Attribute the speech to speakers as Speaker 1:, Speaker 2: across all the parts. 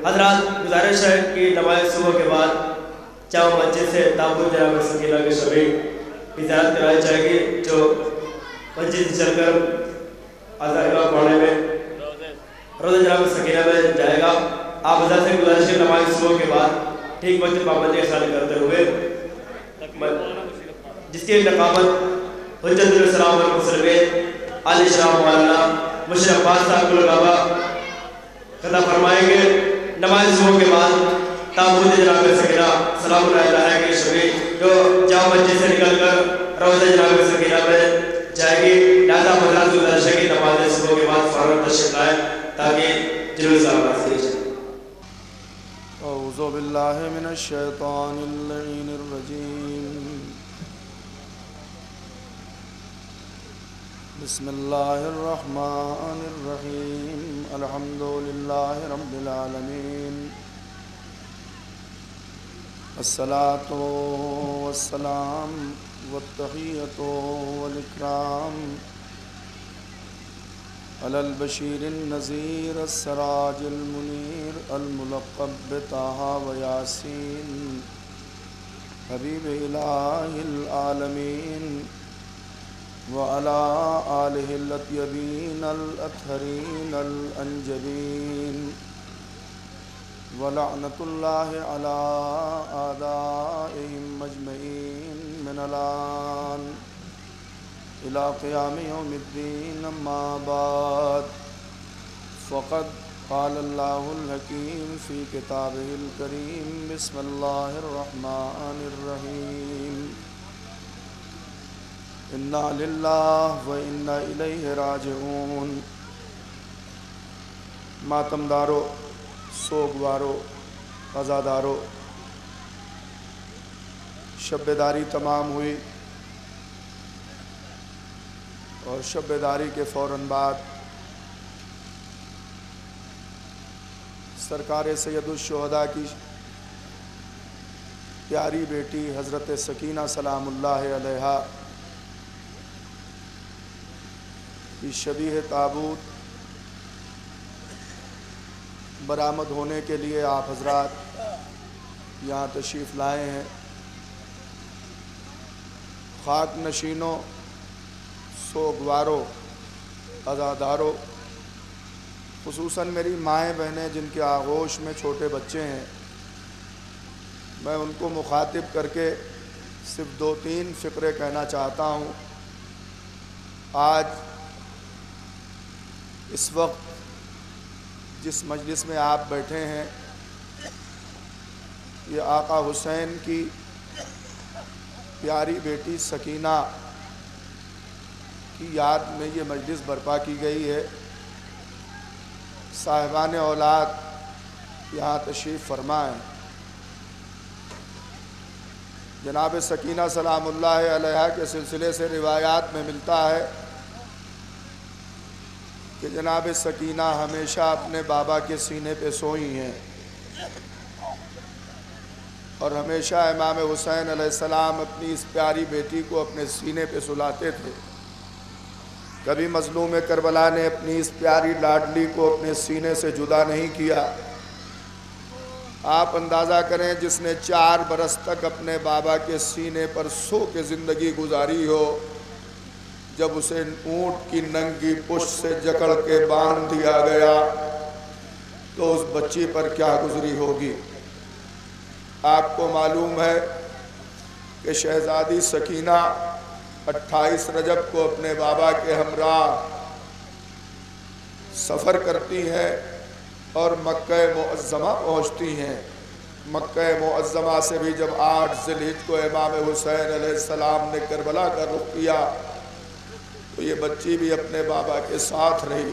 Speaker 1: حضرات گزارش ہے کہ نماز صبح کے بعد جامع مسجد سے تابوت جناب سکینہ کے شبیہ کی زیارت کرائی جائے گی، جو مسجد سے چل کر اذان پڑھنے میں روزہ جناب سکینہ میں جائے گا۔ آپ حضرات سے گزارش ہے نماز صبح کے بعد ٹھیک وقت پابندی اختیار کرتے ہوئے جس کی نقابت حجت الاسلام والمسلمین علی شرح مولانا مشرف عباس صاحب الغابہ خطاب فرمائیں گے۔ نماز صبح کے بعد تابوت جناب سکینہ سلام اللہ علیہ کے شبیہ جو جامع مسجد سے نکل کر روزہ جناب سکینہ میں جائے گی، لہذا حضرات گزارش ہے کہ نماز صبح کے بعد فوراً تشریف لائیں تاکہ جلوس آغاز کیا جائے۔
Speaker 2: اعوذ باللہ من الشیطان اللعین الرجیم، بسم اللہ الرحمن الرحیم، الحمدللہ رب العالمین، الصلاة والسلام والتحیۃ والاکرام علی البشیر النذیر السراج المنیر الملقب بطہ و یاسین حبیب الہ العالمین وعلى آلہ الطیبین الاطہرین الانجبین ولعنۃ اللہ علی اعدائہم مجمعین من الآن الى قیام یوم الدین، اما بعد فقد قال اللہ الحکیم فی کتابہ الکریم، بسم اللہ الرحمن الرحیم، انا للہ و انا الیہ راجعون۔ ماتمدارو، سوگوارو، عزادارو، شب بیداری تمام ہوئی اور شب بیداری کے فوراً بعد سرکار سید الشہداء کی پیاری بیٹی حضرت سکینہ سلام اللہ علیہا کی شبیہ تابوت برآمد ہونے کے لیے آپ حضرات یہاں تشریف لائے ہیں۔ خاک نشینوں، سوگواروں، عزاداروں، خصوصاً میری مائیں بہنیں جن کے آغوش میں چھوٹے بچے ہیں، میں ان کو مخاطب کر کے صرف 2-3 فقرے کہنا چاہتا ہوں۔ آج اس وقت جس مجلس میں آپ بیٹھے ہیں، یہ آقا حسین کی پیاری بیٹی سکینہ کی یاد میں یہ مجلس برپا کی گئی ہے۔ صاحبان اولاد یہاں تشریف فرمائیں۔ جناب سکینہ سلام اللہ علیہا کے سلسلے سے روایات میں ملتا ہے کہ جناب سکینہ ہمیشہ اپنے بابا کے سینے پہ سوئی ہیں اور ہمیشہ امام حسین علیہ السلام اپنی اس پیاری بیٹی کو اپنے سینے پہ سلاتے تھے۔ کبھی مظلوم کربلا نے اپنی اس پیاری لاڈلی کو اپنے سینے سے جدا نہیں کیا۔ آپ اندازہ کریں جس نے 4 برس تک اپنے بابا کے سینے پر سو کے زندگی گزاری ہو، جب اسے اونٹ کی ننگی پشت سے جکڑ کے باندھ دیا گیا تو اس بچی پر کیا گزری ہوگی۔ آپ کو معلوم ہے کہ شہزادی سکینہ 28 رجب کو اپنے بابا کے ہمراہ سفر کرتی ہیں اور مکہ معظمہ پہنچتی ہیں۔ مکہ معظمہ سے بھی جب 8 ذی الحجہ کو امام حسین علیہ السلام نے کربلا کا رخ کیا تو یہ بچی بھی اپنے بابا کے ساتھ رہی۔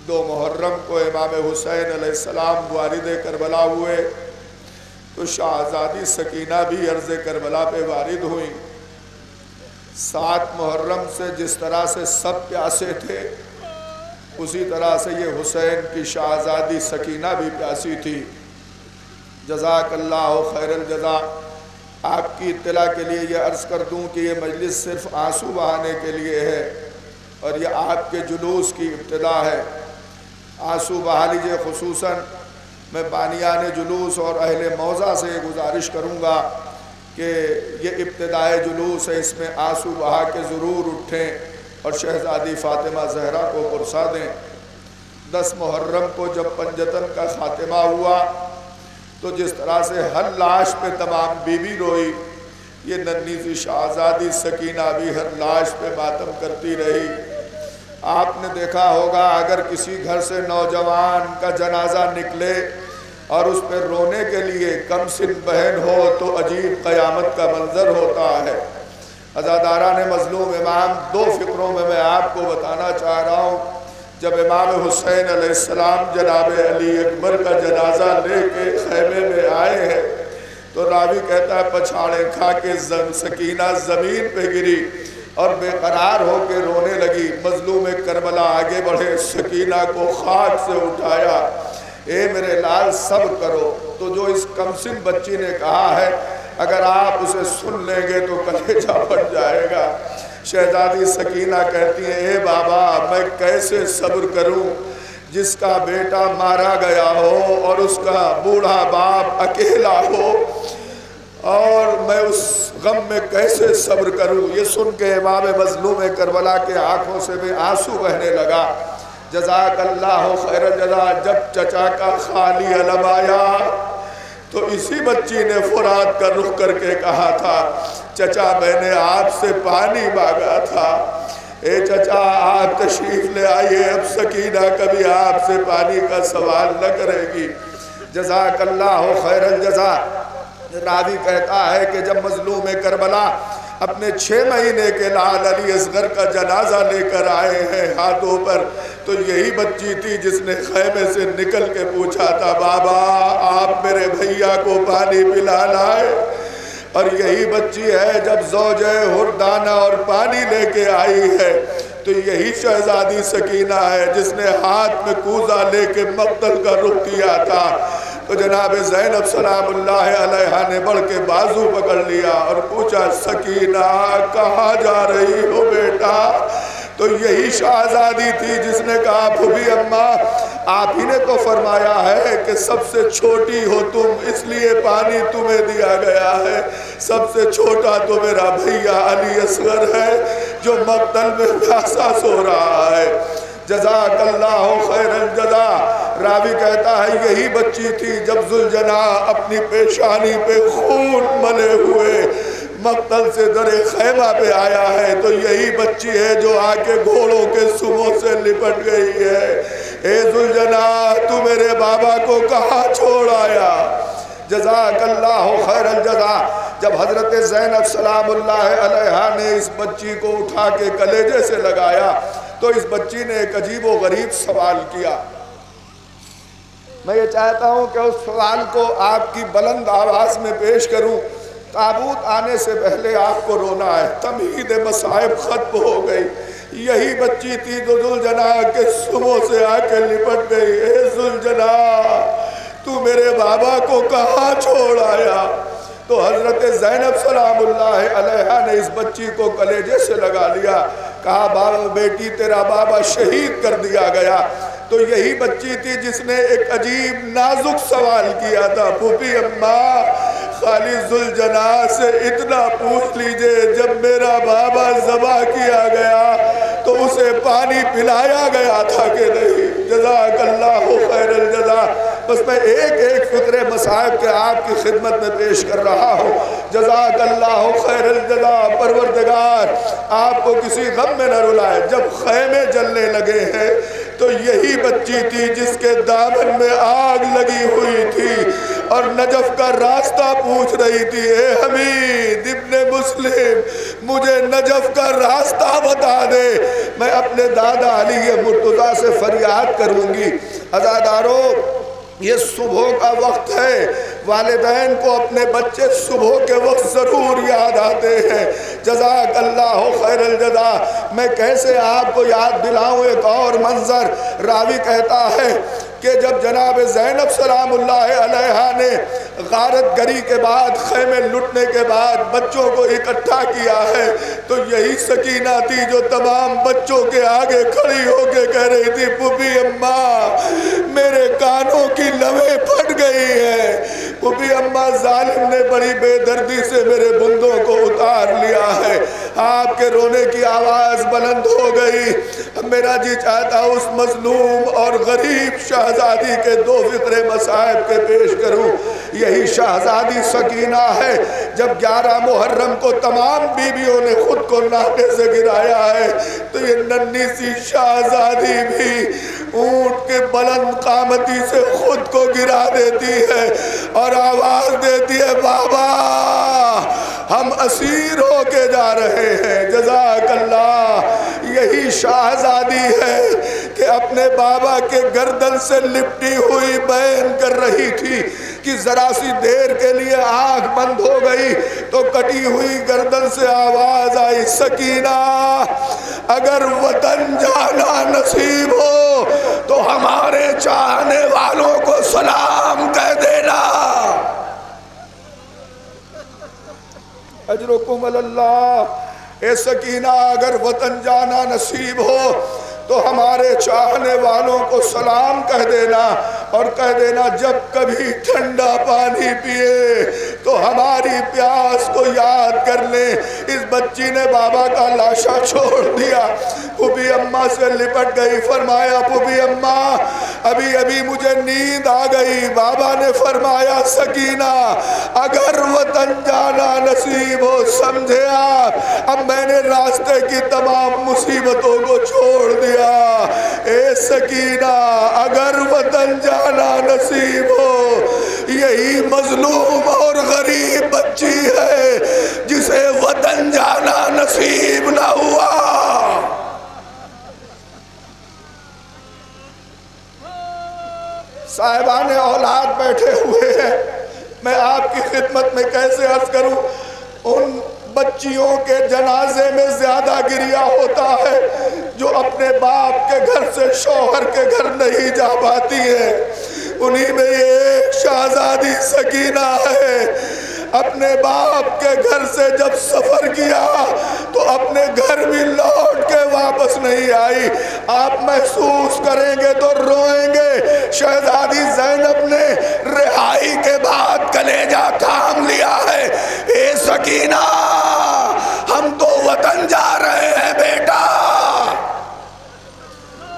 Speaker 2: 2 محرم کو امام حسین علیہ السلام والد کربلا ہوئے تو شہزادی سکینہ بھی عرض کربلا پہ وارد ہوئیں۔ 7 محرم سے جس طرح سے سب پیاسے تھے، اسی طرح سے یہ حسین کی شہزادی سکینہ بھی پیاسی تھی۔ جزاک اللہ خیر الجزا۔ آپ کی اطلاع کے لیے یہ عرض کر دوں کہ یہ مجلس صرف آنسو بہانے کے لیے ہے اور یہ آپ کے جلوس کی ابتدا ہے۔ آنسو بہا لیجئے، خصوصاً میں بانیان جلوس اور اہل موضع سے گزارش کروں گا کہ یہ ابتدائے جلوس ہے، اس میں آنسو بہا کے ضرور اٹھیں اور شہزادی فاطمہ زہرا کو پرسا دیں۔ 10 محرم کو جب پنجتن کا خاتمہ ہوا تو جس طرح سے ہر لاش پہ تمام بیوی روئی، یہ ننھی سی شہزادی سکینہ بھی ہر لاش پہ ماتم کرتی رہی۔ آپ نے دیکھا ہوگا اگر کسی گھر سے نوجوان کا جنازہ نکلے اور اس پہ رونے کے لیے کم سن بہن ہو تو عجیب قیامت کا منظر ہوتا ہے۔ عزاداران مظلوم امام، 2 فقروں میں آپ کو بتانا چاہ رہا ہوں۔ جب امام حسین علیہ السلام جناب علی اکبر کا جنازہ لے کے خیمے میں آئے ہیں تو راوی کہتا ہے پچھاڑے کھا کے سکینہ زمین پہ گری اور بے قرار ہو کے رونے لگی۔ مظلوم کربلا آگے بڑھے، سکینہ کو خاک سے اٹھایا، اے میرے لال صبر کرو۔ تو جو اس کمسن بچی نے کہا ہے اگر آپ اسے سن لیں گے تو کلیجہ پھٹ جائے گا۔ شہزادی سکینہ کہتی ہیں اے بابا میں کیسے صبر کروں، جس کا بیٹا مارا گیا ہو اور اس کا بوڑھا باپ اکیلا ہو، اور میں اس غم میں کیسے صبر کروں۔ یہ سن کے امام مظلوم کربلا کے آنکھوں سے بھی آنسو بہنے لگا۔ جزاک اللہ خیر الجزا۔ جب چچا کا خالی علم آیا تو اسی بچی نے فرات کا رخ کر کے کہا تھا چچا میں نے آپ سے پانی مانگا تھا، اے چچا آپ تشریف لے آئیے، اب سکینہ کبھی آپ سے پانی کا سوال نہ کرے گی۔ جزاک اللہ خیر الجزا۔ راوی کہتا ہے کہ جب مظلوم کربلا اپنے 6 مہینے کے لال علی اصغر کا جنازہ لے کر آئے ہیں ہاتھوں پر، تو یہی بچی تھی جس نے خیمے سے نکل کے پوچھا تھا بابا آپ میرے بھیا کو پانی پلا لائے۔ اور یہی بچی ہے جب زوجہ ہردانہ اور پانی لے کے آئی ہے تو یہی شہزادی سکینہ ہے جس نے ہاتھ میں کوزہ لے کے مقتل کا رخ کیا تھا۔ تو جناب زینب سلام اللہ علیہا نے بڑھ کے بازو پکڑ لیا اور پوچھا سکینہ کہاں جا رہی ہو بیٹا؟ تو یہی شہزادی تھی جس نے کہا پھوپھی اماں آپ ہی نے تو فرمایا ہے کہ سب سے چھوٹی ہو تم اس لیے پانی تمہیں دیا گیا ہے، سب سے چھوٹا تو میرا بھیا علی اصغر ہے جو مقتل میں پیاسا سو رہا ہے۔ جزاک اللہ خیر الجزا۔ راوی کہتا ہے یہی بچی تھی جب ذوالجناح اپنی پیشانی پہ خون ملے ہوئے مقتل سے در خیمہ پہ آیا ہے، تو یہی بچی ہے جو آ کے گھوڑوں کے سموں سے لپٹ گئی ہے۔ اے ذوالجناح تو میرے بابا کو کہاں چھوڑ آیا؟ جزاک اللہ خیر الجزا۔ جب حضرت زینب سلام اللہ علیہا نے اس بچی کو اٹھا کے کلیجے سے لگایا تو اس بچی نے ایک عجیب و غریب سوال کیا۔ میں یہ چاہتا ہوں کہ اس سوال کو آپ کی بلند آواز میں پیش کروں۔ تابوت آنے سے پہلے آپ کو رونا ہے، تمہید مصائب ختم ہو گئی۔ یہی بچی تھی جو ذوالجناح کے سموں سے آ کے لپٹ گئی۔ اے ذوالجناح تو میرے بابا کو کہاں چھوڑ آیا؟ تو حضرت زینب سلام اللہ علیہا نے اس بچی کو کلیجے سے لگا لیا، کہا بابا بیٹی تیرا بابا شہید کر دیا گیا۔ تو یہی بچی تھی جس نے ایک عجیب نازک سوال کیا تھا پھوپھی اماں خالی ذوالجناح سے اتنا پوچھ لیجئے جب میرا بابا ذبح کیا گیا تو اسے پانی پلایا گیا تھا کہ نہیں؟ جزاک اللہ خیر الجزا۔ بس میں ایک فقرے مصائب کے آپ کی خدمت میں پیش کر رہا ہوں۔ جزاک اللہ خیر الجزا۔ پروردگار آپ کو کسی غم میں نہ رلائے۔ جب خیمے جلنے لگے ہیں تو یہی بچی تھی جس کے دامن میں آگ لگی ہوئی تھی اور نجف کا راستہ پوچھ رہی تھی، اے حمید ابن مسلم مجھے نجف کا راستہ بتا دے، میں اپنے دادا علی مرتضیٰ سے فریاد کروں گی۔ عزادارو یہ صبح کا وقت ہے، والدین کو اپنے بچے صبح کے وقت ضرور یاد آتے ہیں۔ جزاک اللہ خیر الجزا۔ میں کیسے آپ کو یاد دلاؤں ایک اور منظر۔ راوی کہتا ہے کہ جب جناب زینب سلام اللہ علیہا نے غارت گری کے بعد خیمے لٹنے کے بعد بچوں کو اکٹھا کیا ہے تو یہی سکینہ تھی جو تمام بچوں کے آگے کھڑی ہو کے کہہ رہی تھی پھوپھی اماں میرے کانوں کی لویں پھٹ ظالم نے بڑی بے دردی سے میرے بندوں کو اتار لیا ہے۔ آپ کے رونے کی آواز بلند ہو گئی۔ میرا جی چاہتا اس مظلوم اور غریب شہزادی کے دو فقرے مصائب کے پیش کروں۔ یہی شہزادی سکینہ ہے۔ جب 11 محرم کو تمام بیویوں نے خود کو ناکے سے گرایا ہے تو یہ ننھی سی شہزادی بھی اونٹ کے بلند قامتی سے خود کو گرا دیتی ہے اور آواز دیتی ہے بابا ہم اسیر ہو کے جا رہے ہیں، جزاک اللہ۔ یہی شہزادی ہے کہ اپنے بابا کے گردن سے لپٹی ہوئی بیان کر رہی تھی کہ ذرا سی دیر کے لیے آنکھ بند ہو گئی تو کٹی ہوئی گردن سے آواز آئی، سکینہ اگر وطن جانا نصیب ہو تو ہمارے چاہنے والوں کو سلام کہہ دینا۔ اجرکم اللہ۔ اے سکینہ اگر وطن جانا نصیب ہو تو ہمارے چاہنے والوں کو سلام کہہ دینا، اور کہہ دینا جب کبھی ٹھنڈا پانی پیے تو ہماری پیاس کو یاد کر لیں۔ اس بچی نے بابا کا لاشا چھوڑ دیا، پھوپھی اماں سے لپٹ گئی، فرمایا پھوپھی اماں ابھی ابھی مجھے نیند آ گئی۔ بابا نے فرمایا سکینہ اگر وطن جانا نصیب ہو، سمجھے آپ اب میں نے راستے کی تمام مصیبتوں کو چھوڑ دیا۔ اے سکینہ اگر وطن جانا نصیب ہو، یہی مظلوم اور غریب بچی ہے جسے وطن جانا نصیب نہ ہوا۔ صاحبان اولاد بیٹھے ہوئے ہیں، میں آپ کی خدمت میں کیسے عرض کروں۔ ان بچیوں کے جنازے میں زیادہ گریہ ہوتا ہے جو اپنے باپ کے گھر سے شوہر کے گھر نہیں جا پاتی ہے۔ انہی میں یہ ایک شہزادی سکینہ ہے، اپنے باپ کے گھر سے جب سفر کیا تو اپنے گھر بھی لوٹ کے واپس نہیں آئی۔ آپ محسوس کریں گے تو روئیں گے۔ شہزادی زینب نے رہائی کے بعد کلیجہ تھام لیا ہے، اے سکینہ ہم تو وطن جا رہے ہیں بیٹا،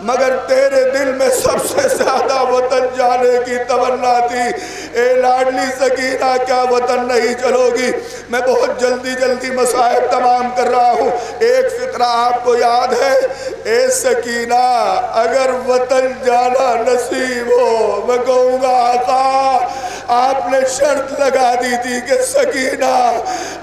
Speaker 2: مگر تیرے دل میں سب سے زیادہ وطن جانے کی تمنا تھی۔ اے لاڈلی سکینہ کیا وطن نہیں چلو گی؟ میں بہت جلدی مصائب تمام کر رہا ہوں۔ ایک فقرہ آپ کو یاد ہے، اے سکینہ اگر وطن جانا نصیب ہو، میں کہوں گا آقا آپ نے شرط لگا دی تھی کہ سکینہ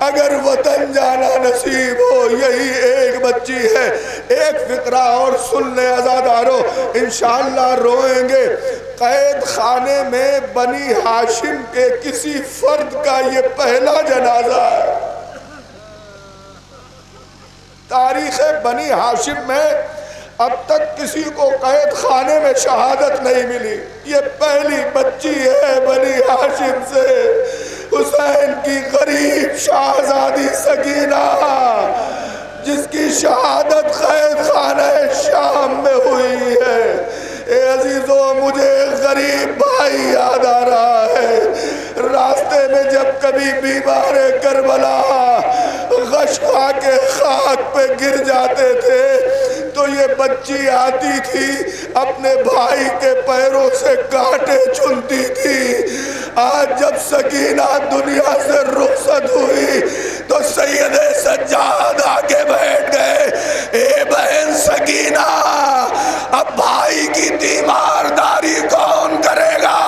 Speaker 2: اگر وطن جانا نصیب ہو، یہی ایک بچی ہے۔ ایک فقرہ اور سن لے عزادارو، انشاءاللہ روئیں گے۔ قید خانے میں بنی ہاشم کے کسی فرد کا یہ پہلا جنازہ ہے۔ تاریخ بنی ہاشم میں اب تک کسی کو قید خانے میں شہادت نہیں ملی، یہ پہلی بچی ہے بنی ہاشم سے، حسین کی غریب شہزادی سکینہ جس کی شہادت قید خانہ شام میں ہوئی ہے۔ اے عزیزو مجھے غریب بھائی یاد آ رہا ہے، راستے میں جب کبھی بیمار کربلا غش کھا کے خاک پہ گر جاتے تھے تو یہ بچی آتی تھی اپنے بھائی کے پیروں سے کانٹے چنتی تھی۔ آج جب سکینہ دنیا سے رخصت ہوئی تو سید سجاد آگے بیٹھ گئے، اے بہن سکینہ اب بھائی کی تیمارداری کون کرے گا؟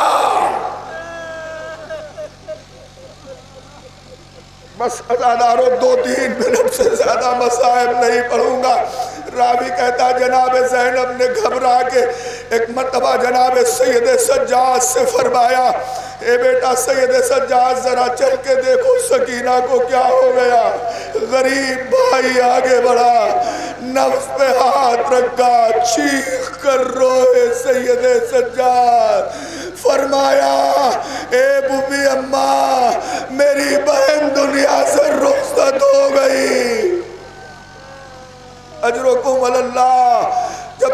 Speaker 2: بس عزادارو 2-3 منٹ سے زیادہ مصائب نہیں پڑھوں گا۔ راوی کہتا جناب زینب نے گھبرا کے ایک مرتبہ جناب سید سجاد سے فرمایا، اے بیٹا سید سجاد ذرا چل کے دیکھو سکینہ کو کیا ہو گیا۔ غریب بھائی آگے بڑھا، نفس پہ ہاتھ رکھا، چیخ کر روئے سید سجاد، فرمایا اے بوبی اماں میری بہن دنیا سے رخصت ہو گئی۔ اجرکم اللہ۔ جب